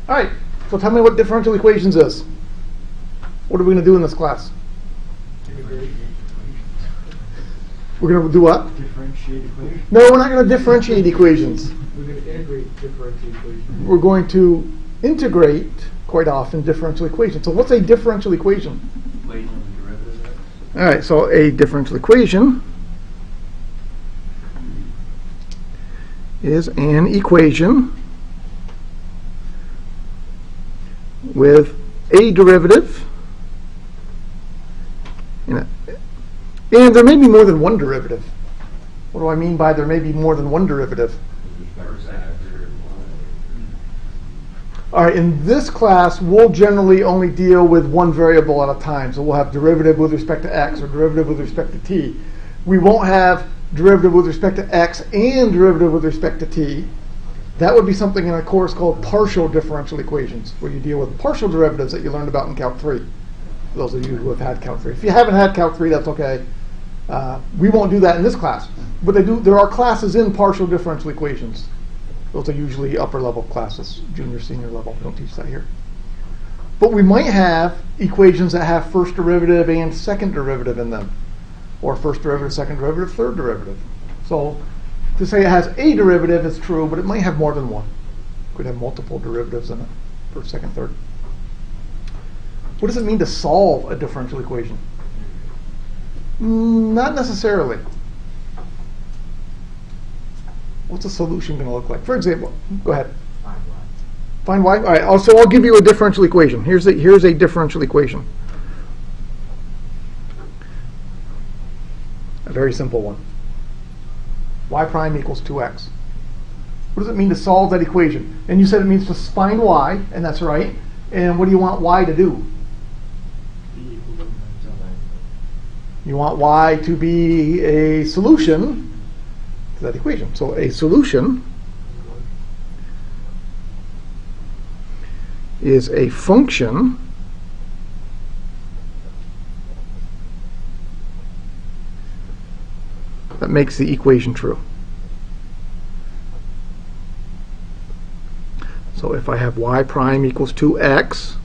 All right, so tell me what differential equations is. What are we going to do in this class? We're going to do what? Differentiate equations. No, we're not going to differentiate equations. We're going to integrate differential equations. We're going to integrate, quite often, differential equations. So what's a differential equation? Equation of the derivative of x. All right, so a differential equation is an equation with a derivative and there may be more than one derivative. What do I mean by there may be more than one derivative? All right, in this class, we'll generally only deal with one variable at a time. So we'll have derivative with respect to x or derivative with respect to t. We won't have derivative with respect to x and derivative with respect to t. That would be something in a course called partial differential equations, where you deal with partial derivatives that you learned about in Calc 3. For those of you who have had Calc 3. If you haven't had Calc 3, that's okay. We won't do that in this class. But there are classes in partial differential equations. Those are usually upper level classes, junior, senior level. We don't teach that here. But we might have equations that have first derivative and second derivative in them. Or first derivative, second derivative, third derivative. So to say it has a derivative is true, but it might have more than one. It could have multiple derivatives in it, first, second, third. What does it mean to solve a differential equation? Not necessarily. What's a solution going to look like? For example, go ahead. Find y. All right. So I'll give you a differential equation. Here's a differential equation. A very simple one. Y prime equals 2x. What does it mean to solve that equation? And you said it means to find y, and that's right. And what do you want y to do? You want y to be a solution to that equation. So a solution is a function that makes the equation true. So if I have y prime equals 2x,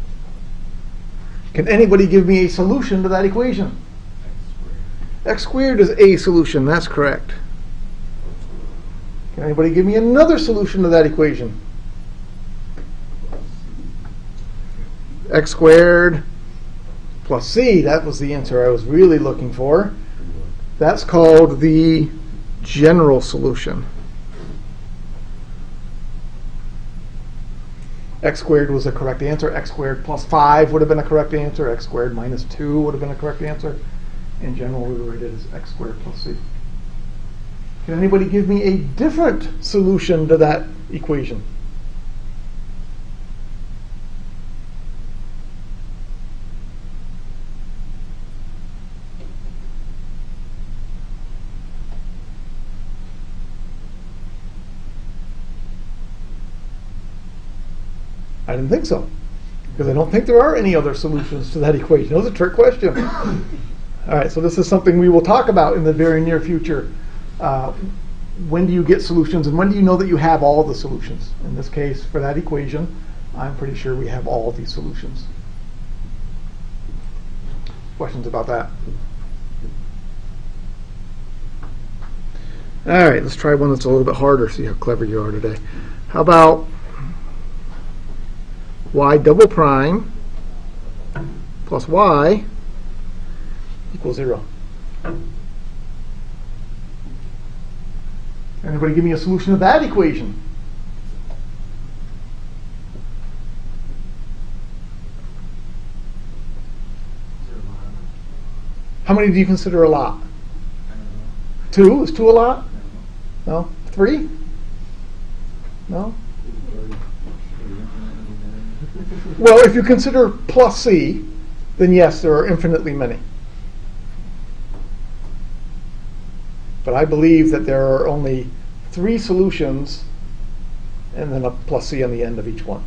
can anybody give me a solution to that equation? X squared is a solution, that's correct. Can anybody give me another solution to that equation? X squared plus c, that was the answer I was really looking for. That's called the general solution. X squared was the correct answer. X squared plus 5 would have been a correct answer. X squared minus 2 would have been a correct answer. In general, we write it as x squared plus c. Can anybody give me a different solution to that equation? I didn't think so, because I don't think there are any other solutions to that equation. That was a trick question. All right, so this is something we will talk about in the very near future. When do you get solutions, and when do you know that you have all the solutions? In this case, for that equation, I'm pretty sure we have all of these solutions. Questions about that? All right, let's try one that's a little bit harder, see how clever you are today. How about y double prime plus y equals 0. Anybody give me a solution to that equation? How many do you consider a lot? 2? Is 2 a lot? No? 3? No? Well, if you consider plus c, then yes, there are infinitely many. But I believe that there are only 3 solutions and then a plus c on the end of each one.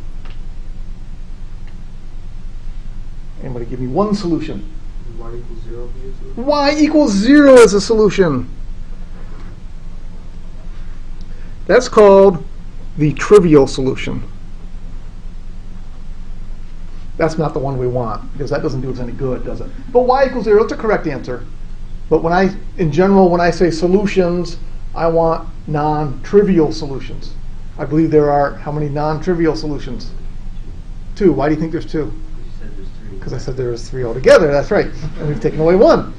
Anybody give me one solution? Y equals 0 be a solution? Y equals 0 is a solution. That's called the trivial solution. That's not the one we want, because that doesn't do us any good, does it? But y equals 0, it's a correct answer. But in general, when I say solutions, I want non-trivial solutions. I believe there are, how many non-trivial solutions? 2. Why do you think there's 2? You said there's 3. Because I said there was 3 altogether, that's right. And we've taken away 1.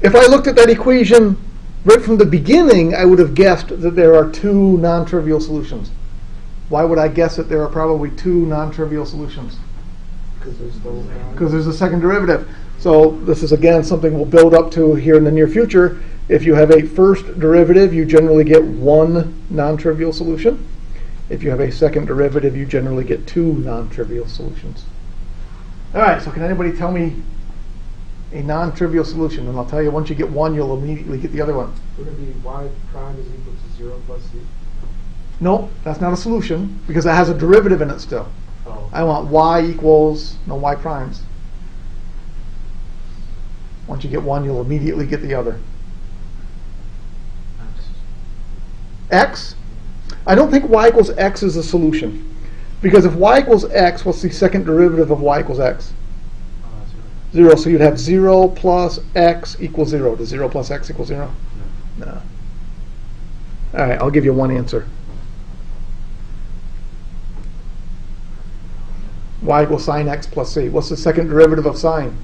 If I looked at that equation right from the beginning, I would have guessed that there are 2 non-trivial solutions. Why would I guess that there are probably 2 non-trivial solutions? Because there's a second derivative. So this is, again, something we'll build up to here in the near future. If you have a first derivative, you generally get 1 non-trivial solution. If you have a second derivative, you generally get 2 non-trivial solutions. All right, so can anybody tell me a non-trivial solution? And I'll tell you, once you get one, you'll immediately get the other one. Would it be y prime is equal to 0 plus c? No, that's not a solution, because it has a derivative in it still. Oh. I want y equals, no y primes. Once you get one, you'll immediately get the other. X? I don't think y equals x is a solution. Because if y equals x, what's the second derivative of y equals x? 0. So you'd have 0 plus x equals 0. Does 0 plus x equal 0? No. All right, I'll give you one answer. Y equals sine x plus c. What's the second derivative of sine?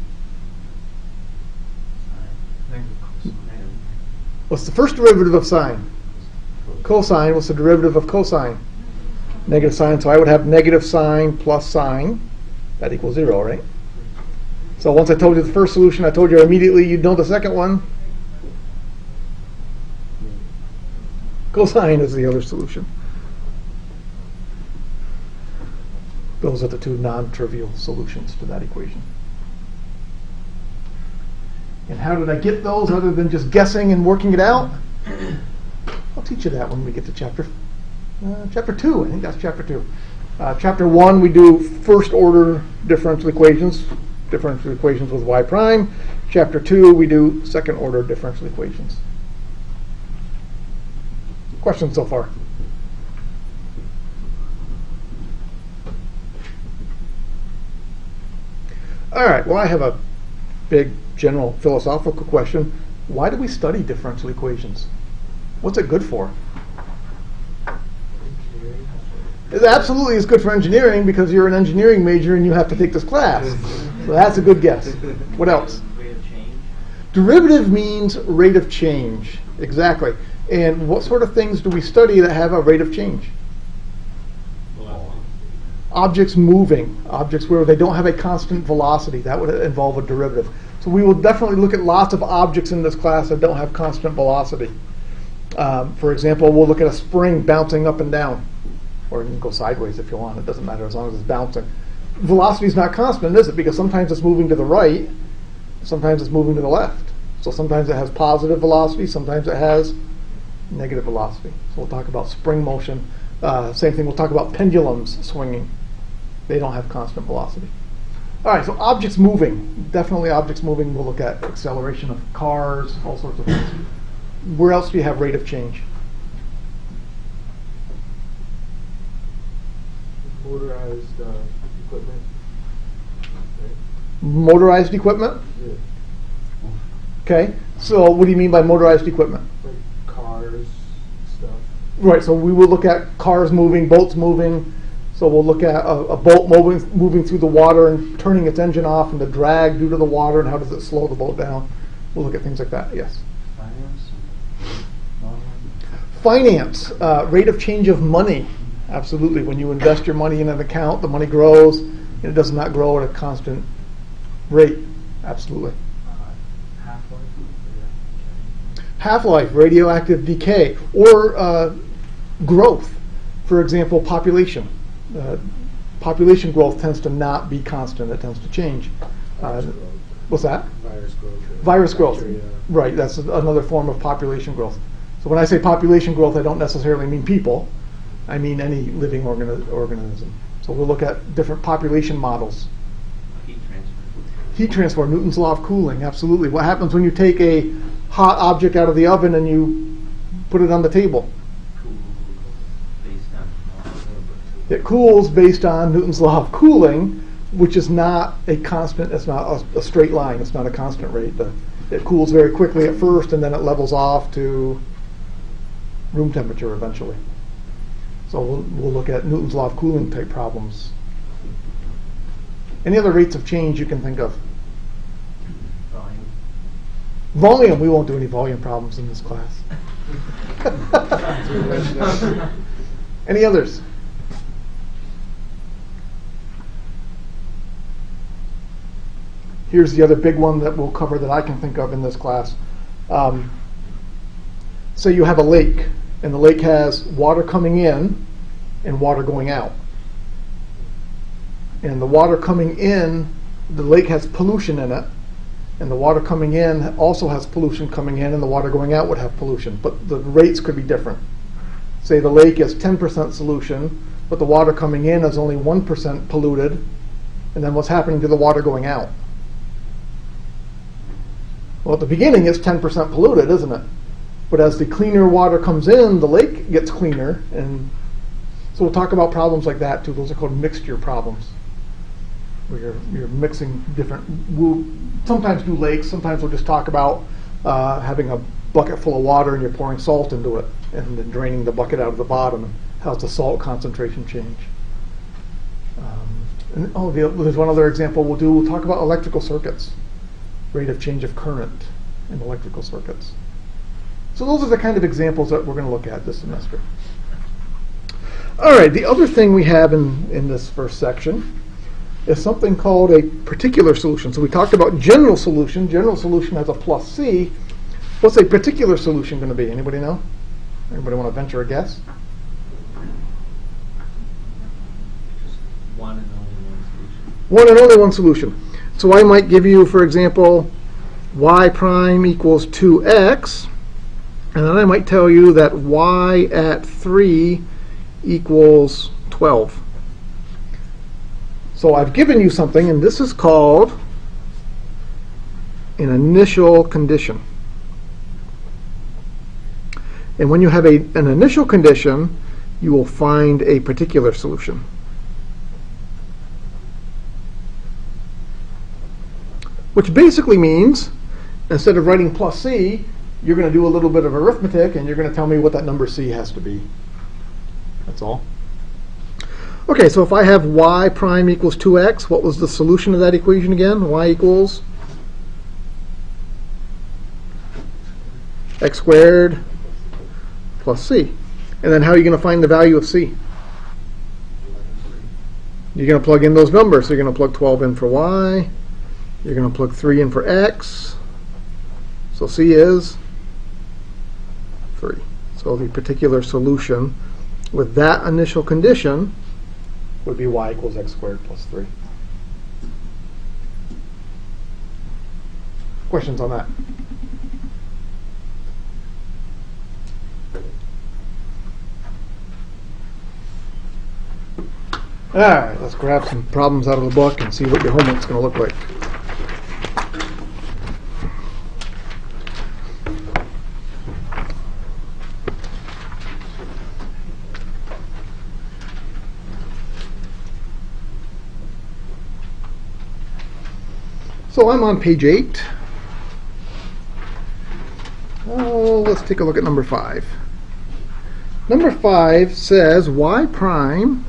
What's the first derivative of sine? Cosine. What's the derivative of cosine? Negative sine. So I would have negative sine plus sine. That equals 0, right? So once I told you the first solution, I told you immediately you'd know the second one. Cosine is the other solution. Those are the 2 non-trivial solutions to that equation. And how did I get those other than just guessing and working it out? I'll teach you that when we get to chapter 2. I think that's chapter 2. Chapter 1, we do first order differential equations with y prime. Chapter 2, we do second order differential equations. Questions so far? All right, well, I have a big general philosophical question. Why do we study differential equations? What's it good for? It absolutely is good for engineering, because you're an engineering major and you have to take this class. So that's a good guess. What else? Rate of change. Derivative means rate of change. Exactly. And what sort of things do we study that have a rate of change? Objects moving, objects where they don't have a constant velocity. That would involve a derivative. So we will definitely look at lots of objects in this class that don't have constant velocity. For example, we'll look at a spring bouncing up and down. Or you can go sideways if you want. It doesn't matter as long as it's bouncing. Velocity is not constant, is it? Because sometimes it's moving to the right, sometimes it's moving to the left. So sometimes it has positive velocity, sometimes it has negative velocity. So we'll talk about spring motion. Same thing, we'll talk about pendulums swinging. They don't have constant velocity. All right, so objects moving. Definitely objects moving. We'll look at acceleration of cars, all sorts of things. Where else do you have rate of change? Motorized equipment. Right? Motorized equipment? Yeah. Okay, so what do you mean by motorized equipment? Like cars, stuff. Right, so we will look at cars moving, boats moving. So we'll look at a boat moving through the water and turning its engine off, and the drag due to the water, and how does it slow the boat down. We'll look at things like that, yes. Finance, rate of change of money. Absolutely. When you invest your money in an account, the money grows, and it does not grow at a constant rate. Absolutely. Half-life, radioactive decay, or growth. For example, population. Population growth tends to not be constant. It tends to change. What's that? Virus growth. Virus growth. Bacteria. Right, that's another form of population growth. So when I say population growth, I don't necessarily mean people. I mean any living organism. So we'll look at different population models. Heat transfer. Heat transfer, Newton's law of cooling, absolutely. What happens when you take a hot object out of the oven and you put it on the table? It cools based on Newton's law of cooling, which is not a constant, it's not a straight line, it's not a constant rate. It cools very quickly at first, and then it levels off to room temperature eventually. So we'll look at Newton's law of cooling type problems. Any other rates of change you can think of? Volume. Volume, we won't do any volume problems in this class. Any others? Here's the other big one that we'll cover that I can think of in this class. Say you have a lake, and the lake has water coming in and water going out. And the water coming in, the lake has pollution in it, and the water coming in also has pollution coming in, and the water going out would have pollution, but the rates could be different. Say the lake is 10% solution, but the water coming in is only 1% polluted, and then what's happening to the water going out? Well, at the beginning it's 10% polluted, isn't it? But as the cleaner water comes in, the lake gets cleaner, and so we'll talk about problems like that too. Those are called mixture problems, where you're mixing different. We'll sometimes do lakes. Sometimes we'll just talk about having a bucket full of water and you're pouring salt into it, and then draining the bucket out of the bottom. And how's the salt concentration change? There's one other example we'll do. We'll talk about electrical circuits, rate of change of current in electrical circuits. So those are the kind of examples that we're going to look at this semester. All right, the other thing we have in this first section is something called a particular solution. So we talked about general solution. General solution has a plus C. What's a particular solution going to be? Anybody know? Anybody want to venture a guess? Just one and only one solution. One and only one solution. So I might give you, for example, y prime equals 2x, and then I might tell you that y at 3 equals 12. So I've given you something, and this is called an initial condition. And when you have an initial condition, you will find a particular solution. Which basically means, instead of writing plus C, you're going to do a little bit of arithmetic, and you're going to tell me what that number C has to be. That's all. Okay, so if I have y prime equals 2x, what was the solution of that equation again? Y equals x squared plus c. And then how are you going to find the value of c? You're going to plug in those numbers. So you're going to plug 12 in for y. You're going to plug 3 in for x. So c is 3. So the particular solution with that initial condition would be y equals x squared plus 3. Questions on that? All right, let's grab some problems out of the book and see what your homework's going to look like. So I'm on page 8. Oh, let's take a look at number 5. Number 5 says y prime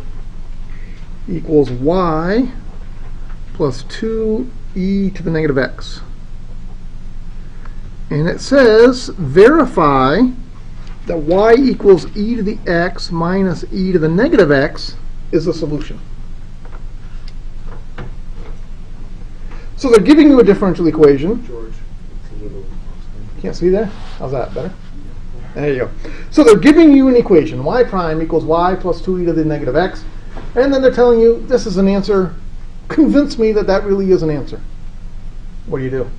equals y plus 2e to the negative x. And it says verify that y equals e to the x minus e to the negative x is the solution. So they're giving you a differential equation. George, it's a little. Can't see there? How's that? Better? There you go. So they're giving you an equation. Y prime equals y plus 2e to the negative x. And then they're telling you this is an answer. Convince me that that really is an answer. What do you do?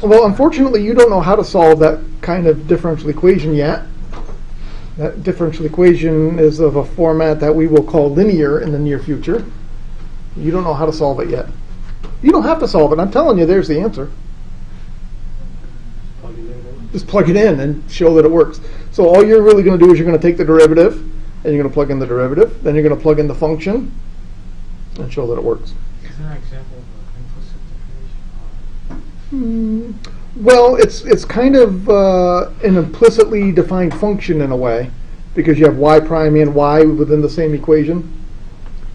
Well, unfortunately, you don't know how to solve that kind of differential equation yet. That differential equation is of a format that we will call linear in the near future. You don't know how to solve it yet. You don't have to solve it. I'm telling you, there's the answer. Plug Just plug it in and show that it works. So all you're really going to do is you're going to take the derivative, and you're going to plug in the derivative. Then you're going to plug in the function and show that it works. Is there an example of implicit definition? Well, it's kind of an implicitly defined function in a way, because you have y prime and y within the same equation.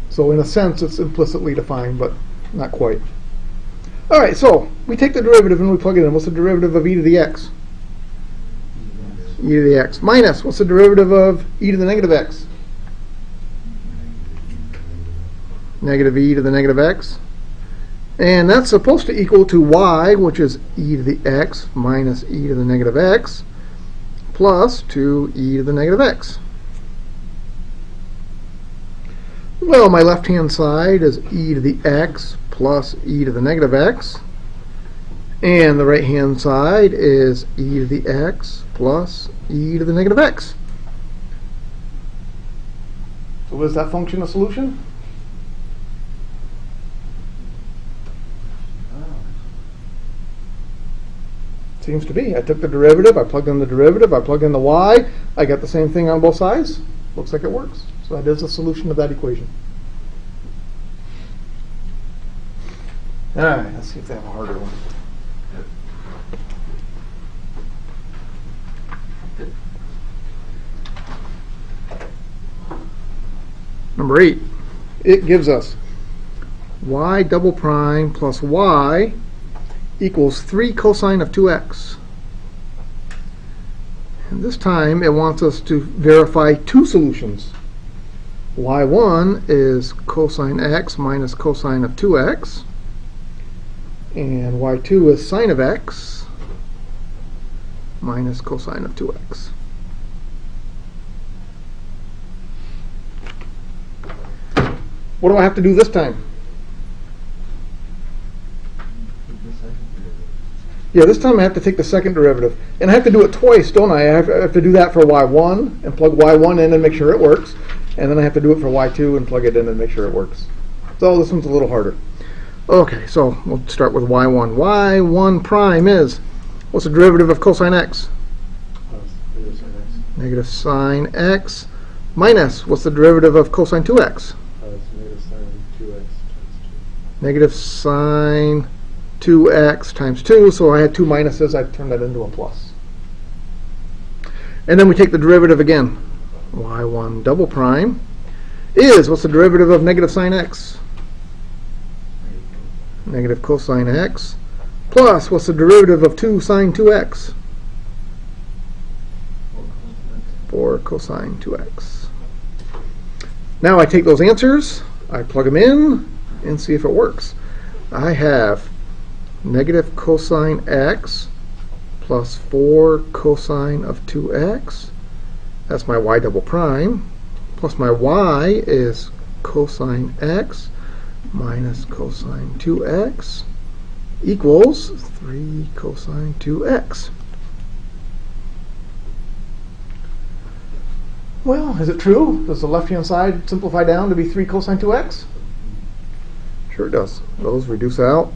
So in a sense, it's implicitly defined, but not quite. All right, so we take the derivative and we plug it in. What's the derivative of e to the x? E to the x. Minus, what's the derivative of e to the negative x? Negative e to the negative x. And that's supposed to equal to y, which is e to the x minus e to the negative x, plus 2e to the negative x. Well, my left-hand side is e to the x plus e to the negative x. And the right-hand side is e to the x plus e to the negative x. So is that function a solution? Seems to be. I took the derivative, I plugged in the derivative, I plugged in the y, I got the same thing on both sides. Looks like it works. So that is the solution of that equation. All right, let's see if they have a harder one. Number 8, it gives us y double prime plus y equals 3 cosine of 2x. And this time it wants us to verify two solutions. y1 is cosine x minus cosine of 2x, and y2 is sine of x minus cosine of 2x. What do I have to do this time? Yeah, this time I have to take the second derivative. And I have to do it twice, don't I? I have to do that for y1 and plug y1 in and make sure it works. And then I have to do it for y2 and plug it in and make sure it works. So this one's a little harder. Okay, so we'll start with y1. y1 prime is, what's the derivative of cosine x? Negative sine x minus, what's the derivative of cosine 2x? Negative sine 2x times 2, so I had two minuses, I turned that into a plus. And then we take the derivative again. y1 double prime is, what's the derivative of negative sine x? Negative cosine x plus, what's the derivative of 2 sine 2x? 4 cosine 2x. Now I take those answers, I plug them in, and see if it works. I have negative cosine x plus 4 cosine of 2x. That's my y double prime. Plus my y is cosine x minus cosine 2x equals 3 cosine 2x. Well, is it true? Does the left-hand side simplify down to be 3 cosine 2x? Sure it does. Those reduce out.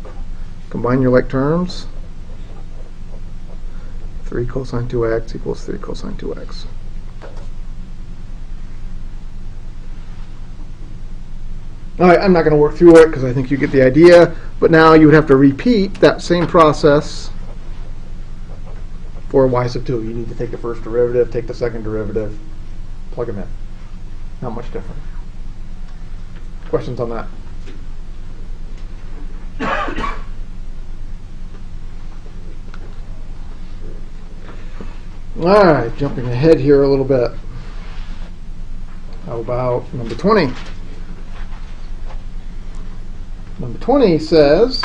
Combine your like terms. 3 cosine 2x equals 3 cosine 2x. All right, I'm not going to work through it because I think you get the idea. But now you would have to repeat that same process for y sub 2. You need to take the first derivative, take the second derivative, plug them in. Not much different. Questions on that? All right, jumping ahead here a little bit. How about number 20? Number 20 says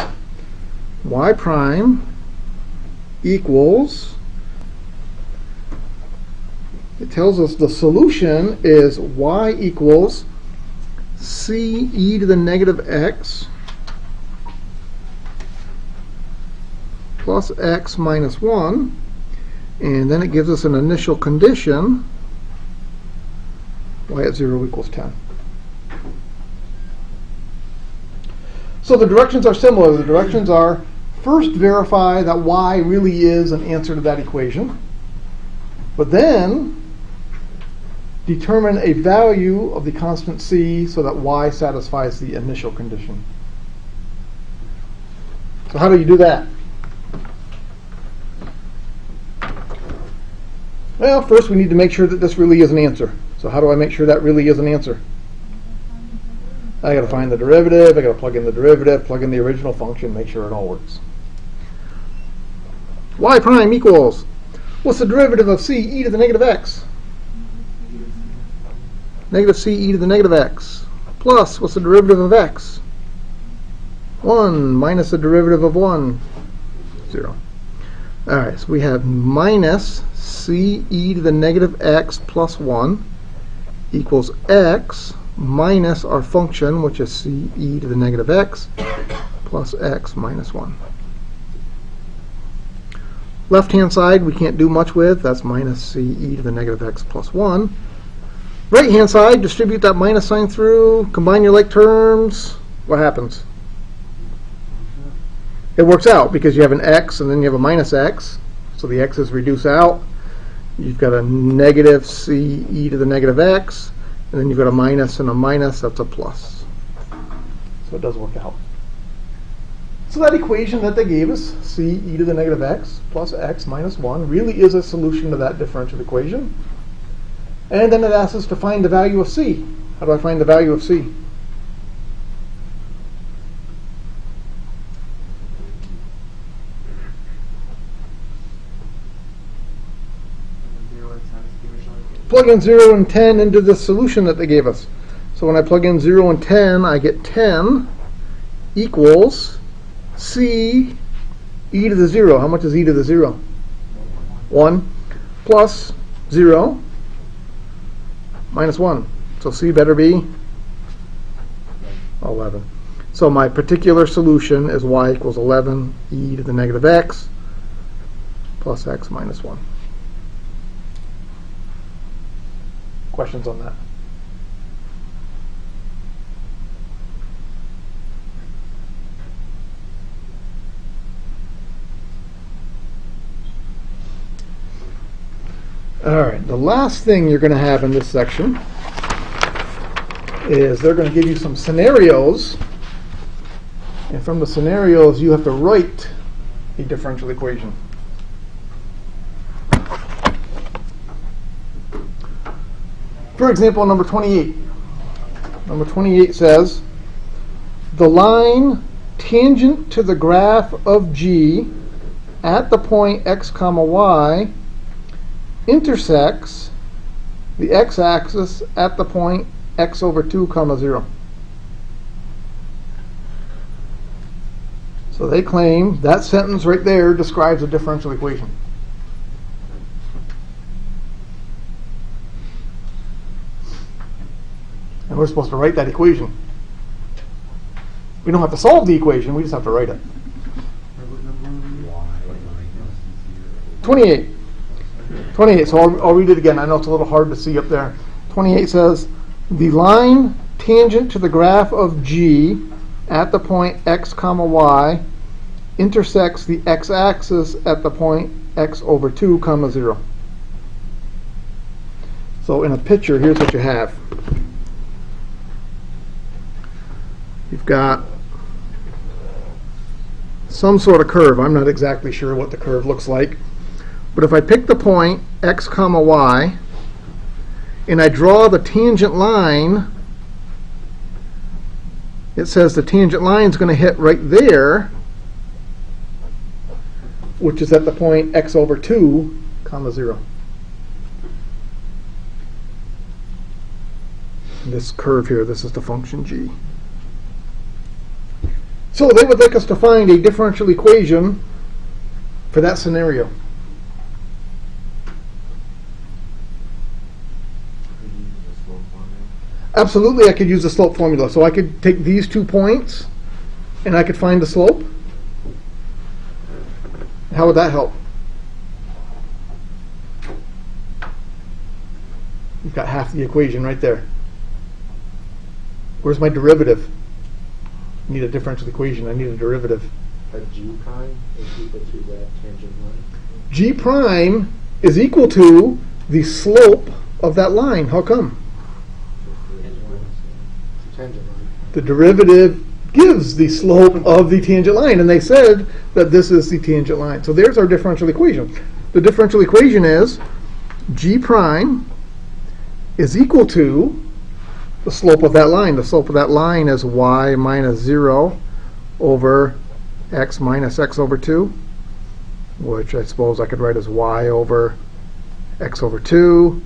y prime equals, it tells us the solution is y equals c e to the negative x plus x minus 1, and then it gives us an initial condition, y at 0 equals 10. So the directions are similar. The directions are first verify that y really is an answer to that equation, but then determine a value of the constant c so that y satisfies the initial condition. So how do you do that? Well, first we need to make sure that this really is an answer. So how do I make sure that really is an answer? I got to find the derivative, I got to plug in the derivative, plug in the original function, make sure it all works. Y prime equals, what's the derivative of c e to the negative x? Negative c e to the negative x. Plus, what's the derivative of x? 1 minus the derivative of 1, 0. Alright, so we have minus c e to the negative x plus 1 equals x minus our function, which is c e to the negative x plus x minus 1. Left-hand side we can't do much with. That's minus c e to the negative x plus 1. Right-hand side, distribute that minus sign through, combine your like terms. What happens? It works out because you have an x and then you have a minus x. So the x's reduce out. You've got a negative c e to the negative x. And then you've got a minus and a minus. That's a plus. So it does work out. So that equation that they gave us, c e to the negative x plus x minus 1, really is a solution to that differential equation. And then it asks us to find the value of c. How do I find the value of c? Plug in 0 and 10 into the solution that they gave us. So when I plug in 0 and 10, I get 10 equals c e to the 0. How much is e to the 0? 1 plus 0 minus 1. So c better be 11. So my particular solution is y equals 11 e to the negative x plus x minus 1. Questions on that? All right, the last thing you're going to have in this section is they're going to give you some scenarios, and from the scenarios you have to write a differential equation. For example, number 28. Number 28 says, the line tangent to the graph of G at the point x comma y intersects the x-axis at the point x over 2 comma 0. So they claim that sentence right there describes a differential equation. And we're supposed to write that equation. We don't have to solve the equation, we just have to write it. 28. 28, so I'll read it again. I know it's a little hard to see up there. 28 says, the line tangent to the graph of G at the point x comma y intersects the x-axis at the point x over 2 comma 0. So in a picture, here's what you have. You've got some sort of curve. I'm not exactly sure what the curve looks like. But if I pick the point x comma y and I draw the tangent line, it says the tangent line is going to hit right there, which is at the point x over 2 comma 0. This curve here, this is the function g. So they would like us to find a differential equation for that scenario. Absolutely, I could use the slope formula. So I could take these 2 points and I could find the slope. How would that help? You've got half the equation right there. Where's my derivative? I need a differential equation. I need a derivative. a G prime is equal to that tangent line? G prime is equal to the slope of that line. How come? Tangent line. The derivative gives the slope of the tangent line, and they said that this is the tangent line. So there's our differential equation. The differential equation is G prime is equal to the slope of that line. The slope of that line is y minus 0 over x minus x over 2, which I suppose I could write as y over x over 2.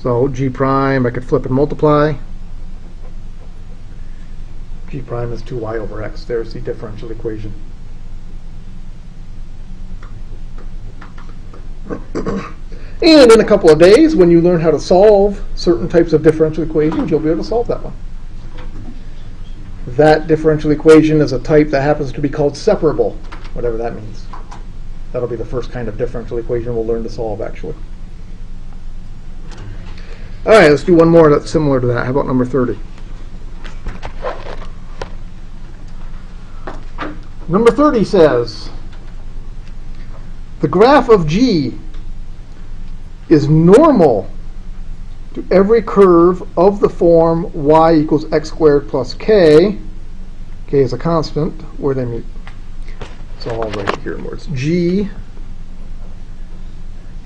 So G prime, I could flip and multiply. G prime is 2y over x. There's the differential equation. And in a couple of days, when you learn how to solve certain types of differential equations, you'll be able to solve that one. That differential equation is a type that happens to be called separable, whatever that means. That'll be the first kind of differential equation we'll learn to solve, actually. All right, let's do one more that's similar to that. How about number 30? Number 30 says, the graph of G is normal to every curve of the form y equals x squared plus k. K is a constant where they meet. So I'll write it here in words. G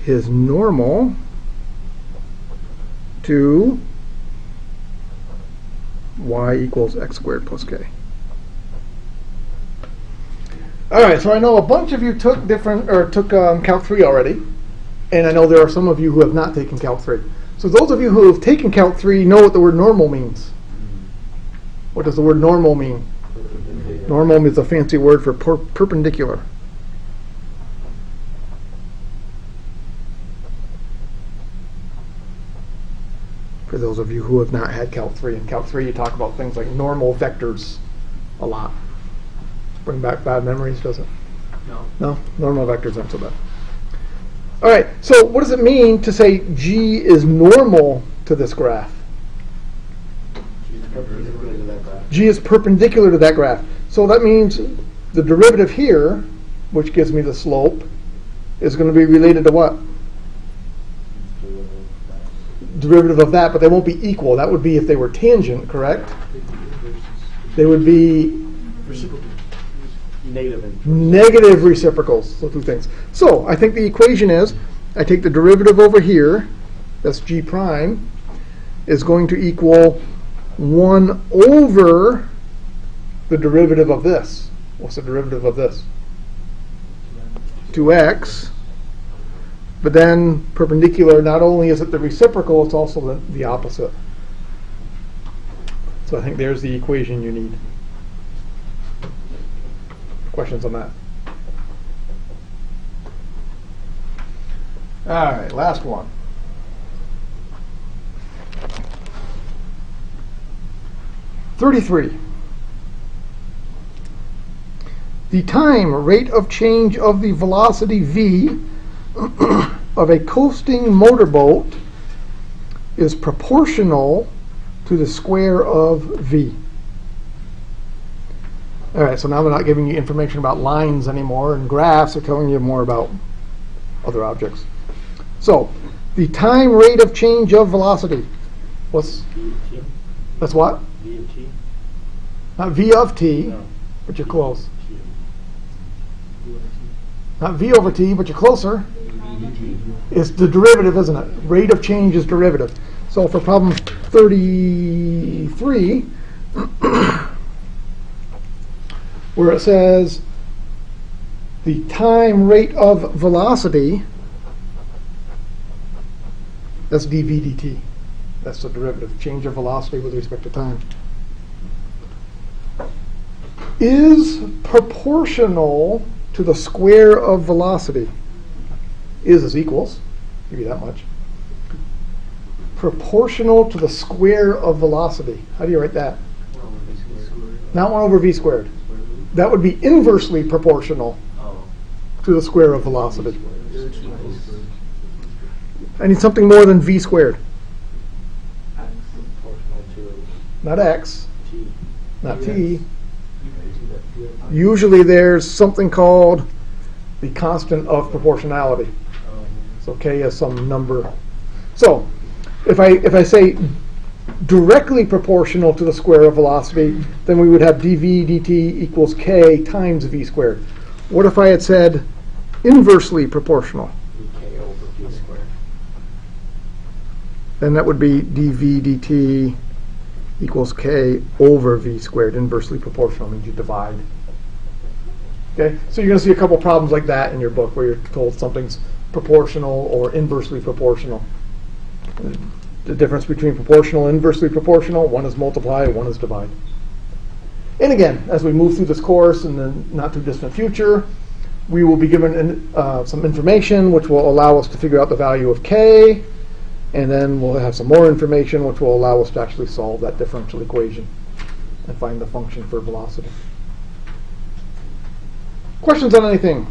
is normal to y equals x squared plus k. All right, so I know a bunch of you took Calc 3 already, and I know there are some of you who have not taken Calc 3. So those of you who have taken Calc 3 know what the word normal means. What does the word normal mean? Normal is a fancy word for perpendicular. For those of you who have not had Calc 3, in Calc 3 you talk about things like normal vectors a lot. Bring back bad memories, does it? No. No? Normal vectors aren't so bad. All right, so what does it mean to say G is normal to this graph? G is perpendicular to that graph. So that means the derivative here, which gives me the slope, is going to be related to what? Derivative of that, but they won't be equal. That would be if they were tangent, correct? They would be negative reciprocals. So two things. So I think the equation is, I take the derivative over here, that's G prime, is going to equal 1 over the derivative of this. What's the derivative of this? 2x. But then perpendicular, not only is it the reciprocal, it's also the opposite. So I think there's the equation you need. Questions on that? All right, last one. (33). The time rate of change of the velocity v of a coasting motorboat is proportional to the square of v. All right, so now they're not giving you information about lines anymore and graphs. They're telling you more about other objects. So, the time rate of change of velocity. That's what? V of t? Not v of t, No. but you're close. Not v over t, but you're closer. It's the derivative, isn't it? Rate of change is derivative. So for problem 33, where it says the time rate of velocity, that's dv dt. That's the derivative, change of velocity with respect to time, is proportional to the square of velocity. Is equals, give you that much. Proportional to the square of velocity. How do you write that? Not 1 over v squared. That would be inversely proportional to the square of velocity. I need something more than v squared. Not x, not t. Usually there's something called the constant of proportionality. So k is some number. So if I say directly proportional to the square of velocity, then we would have dv dt equals k times v squared. What if I had said inversely proportional? K over v squared. Then that would be dv dt equals k over v squared. Inversely proportional means you divide. Okay, so you're going to see a couple problems like that in your book where you're told something's proportional or inversely proportional. The difference between proportional and inversely proportional, one is multiply, one is divide. And again, as we move through this course in the not too distant future, we will be given some information which will allow us to figure out the value of k, and then we'll have some more information which will allow us to actually solve that differential equation and find the function for velocity. Questions on anything?